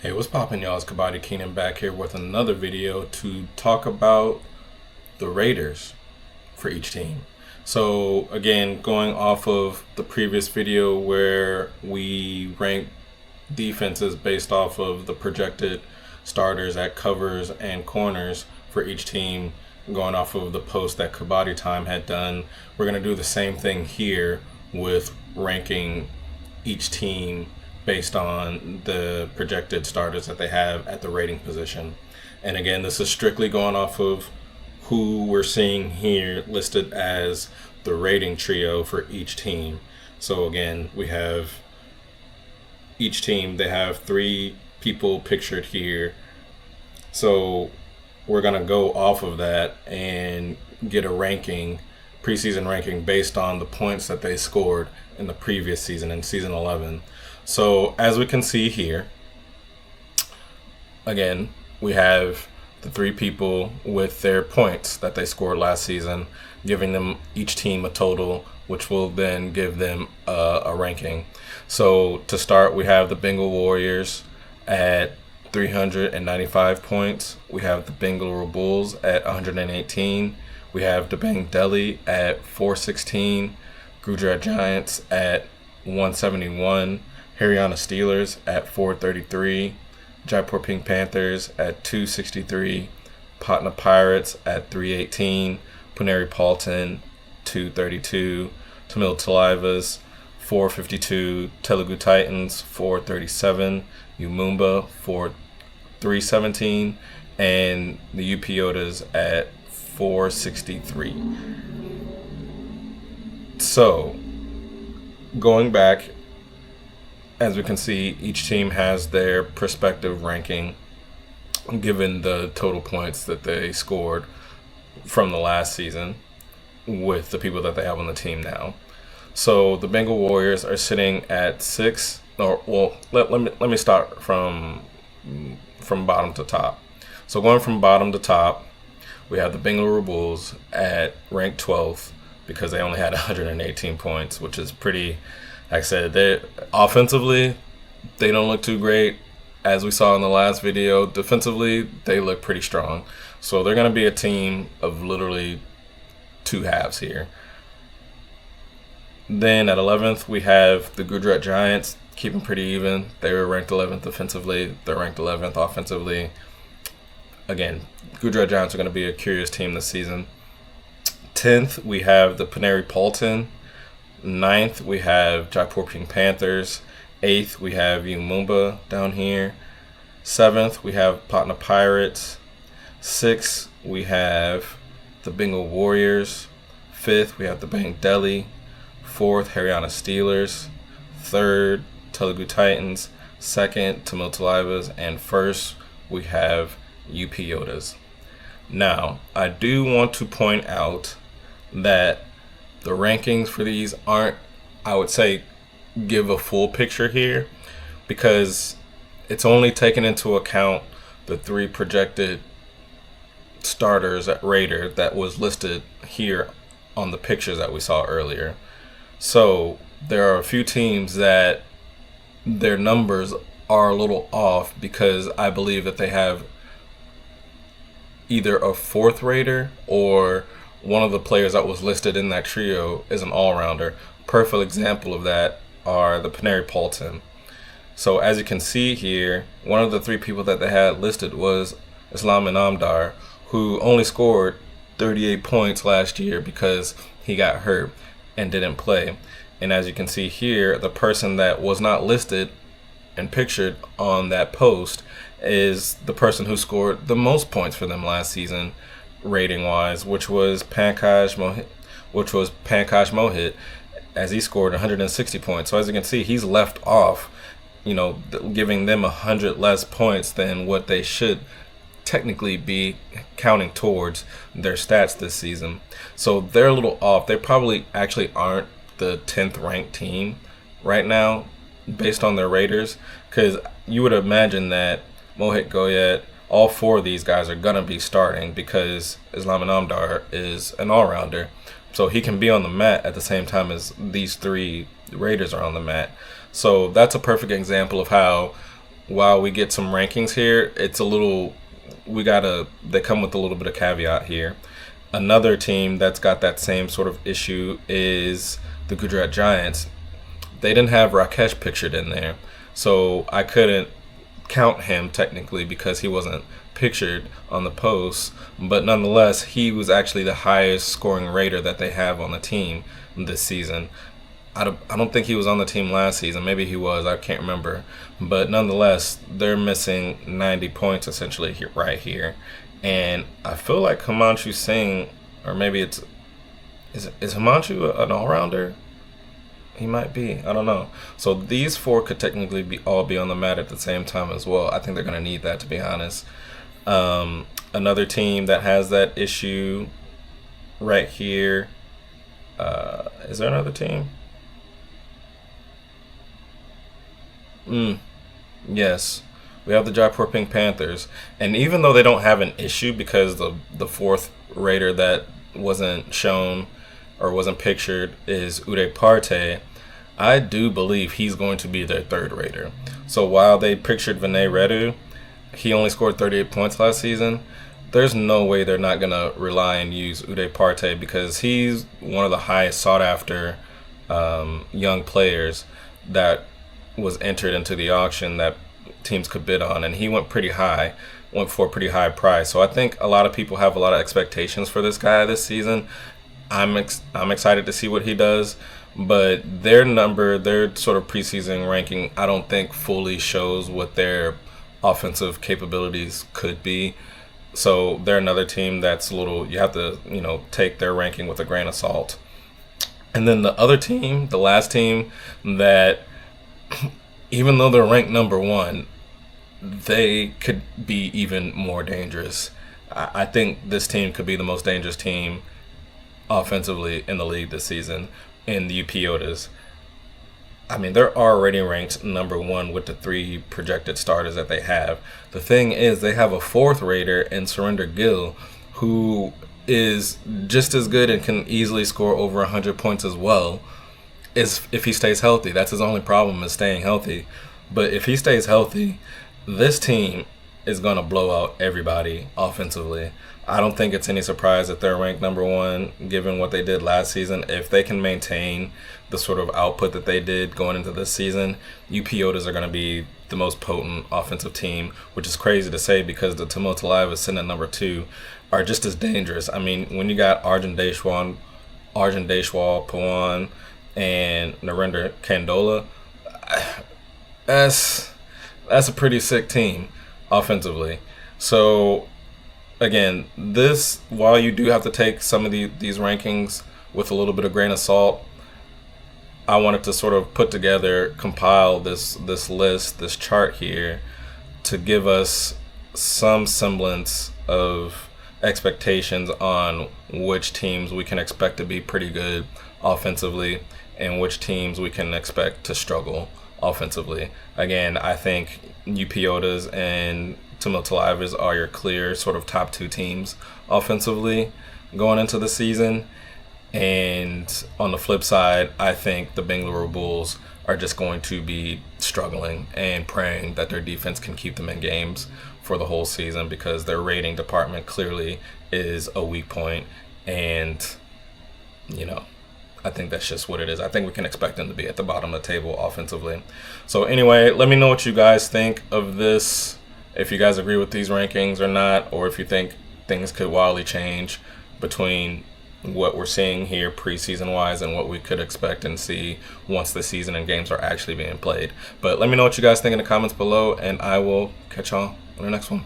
Hey, what's poppin', y'all? It's Kabaddi Keenan back here with another video to talk about the Raiders for each team. So again, going off of the previous video where we ranked defenses based off of the projected starters at covers and corners for each team, going off of the post that Kabaddi Time had done, we're going to do the same thing here with ranking each team based on the projected starters that they have at the rating position. And again, this is strictly going off of who we're seeing here listed as the rating trio for each team. So again, we have each team, they have 3 people pictured here. So we're going to go off of that and get a ranking, preseason ranking, based on the points that they scored in the previous season, in season 11. So as we can see here, again, we have the 3 people with their points that they scored last season, giving them each team a total, which will then give them a ranking. So to start, we have the Bengal Warriors at 395 points. We have the Bengal Bulls at 118. We have Debang Delhi at 416. Gujarat Giants at 171. Haryana Steelers at 433. Jaipur Pink Panthers at 263. Patna Pirates at 318. Puneri Paltan 232. Tamil Talivas 452. Telugu Titans 437. Umumba 317. And the UP Yodas at 463. So, going back, as we can see, each team has their prospective ranking given the total points that they scored from the last season with the people that they have on the team now. So the Bengal Warriors are sitting at 6. Or well, let me start from bottom to top. So going from bottom to top, we have the Bengal Bulls at rank 12th because they only had 118 points, which is pretty. Like I said, they offensively, they don't look too great. As we saw in the last video, defensively, they look pretty strong. So they're going to be a team of literally 2 halves here. Then at 11th, we have the Gujarat Giants, keeping pretty even. They were ranked 11th defensively. They're ranked 11th offensively. Again, Gujarat Giants are going to be a curious team this season. 10th, we have the Puneri Paltan. 9th, we have Jaipur Pink Panthers. 8th, we have Umumba down here. 7th, we have Patna Pirates. 6th, we have the Bengal Warriors. 5th, we have the Debang Delhi. 4th, Haryana Steelers. 3rd, Telugu Titans. 2nd, Tamil Talivas. And 1st, we have UP Yodas. Now, I do want to point out that the rankings for these aren't, I would say, give a full picture here because it's only taken into account the 3 projected starters at Raider that was listed here on the pictures that we saw earlier. So there are a few teams that their numbers are a little off because I believe that they have either a 4th Raider or one of the players that was listed in that trio is an all-rounder. Perfect example of that are the Puneri Paltan. So as you can see here, one of the 3 people that they had listed was Islam Inamdar, who only scored 38 points last year because he got hurt and didn't play. And as you can see here, the person that was not listed and pictured on that post is the person who scored the most points for them last season, rating-wise, which was Pankaj Mohit, as he scored 160 points. So as you can see, he's left off, giving them 100 less points than what they should technically be counting towards their stats this season. So they're a little off. They probably actually aren't the 10th ranked team right now based on their raters, because you would imagine that Mohit Goyet, all 4 of these guys are going to be starting because Islam Inamdar is an all-rounder. So he can be on the mat at the same time as these 3 Raiders are on the mat. So that's a perfect example of how while we get some rankings here, it's a little, they come with a little bit of caveat here. Another team that's got that same sort of issue is the Gujarat Giants. They didn't have Rakesh pictured in there, so I couldn't count him technically because he wasn't pictured on the post, but nonetheless, he was actually the highest scoring rater that they have on the team this season. I don't think he was on the team last season. Maybe he was. I can't remember. But nonetheless, they're missing 90 points essentially right here. And I feel like Himanshu Singh, or maybe is Himanshu an all-rounder? He might be. I don't know. So these four could technically all be on the mat at the same time as well. I think they're going to need that, to be honest. Another team that has that issue right here. Is there another team? Yes. We have the Jaipur Pink Panthers. And even though they don't have an issue because the fourth rater that wasn't shown or wasn't pictured is Uday Partey, I do believe he's going to be their third rater. So while they pictured Vinay Reddy, he only scored 38 points last season. There's no way they're not going to rely and use Uday Partey because he's one of the highest sought after young players that was entered into the auction that teams could bid on, and he went for a pretty high price. So I think a lot of people have a lot of expectations for this guy this season. I'm excited to see what he does, but their sort of preseason ranking, I don't think fully shows what their offensive capabilities could be. So they're another team that's you have to, take their ranking with a grain of salt. And then the other team, the last team that, even though they're ranked number one, they could be even more dangerous. I think this team could be the most dangerous team offensively in the league this season, in the UP Otas. I mean, they're already ranked number one with the 3 projected starters that they have. The thing is, they have a fourth rater in Surinder Gill, who is just as good and can easily score over 100 points as well, if he stays healthy. That's his only problem, is staying healthy. But if he stays healthy, this team is going to blow out everybody offensively. I don't think it's any surprise that they're ranked number one, given what they did last season. If they can maintain the sort of output that they did going into this season, UP Otas are going to be the most potent offensive team, which is crazy to say because the Tamil Alive is sitting at number 2, are just as dangerous. I mean, when you got Arjun Deshwal, Pawan, and Narendra Kandola, that's a pretty sick team offensively. So again, while you do have to take some of these rankings with a little bit of grain of salt, I wanted to sort of compile this list, this chart here, to give us some semblance of expectations on which teams we can expect to be pretty good offensively and which teams we can expect to struggle offensively. Again, I think UP Otas and Tamil Talivas are your clear sort of top 2 teams offensively going into the season. And on the flip side, I think the Bengaluru Bulls are just going to be struggling and praying that their defense can keep them in games for the whole season, because their rating department clearly is a weak point. And, I think that's just what it is. I think we can expect them to be at the bottom of the table offensively. So anyway, let me know what you guys think of this, if you guys agree with these rankings or not, or if you think things could wildly change between what we're seeing here preseason wise and what we could expect and see once the season and games are actually being played. But let me know what you guys think in the comments below, and I will catch y'all on the next one.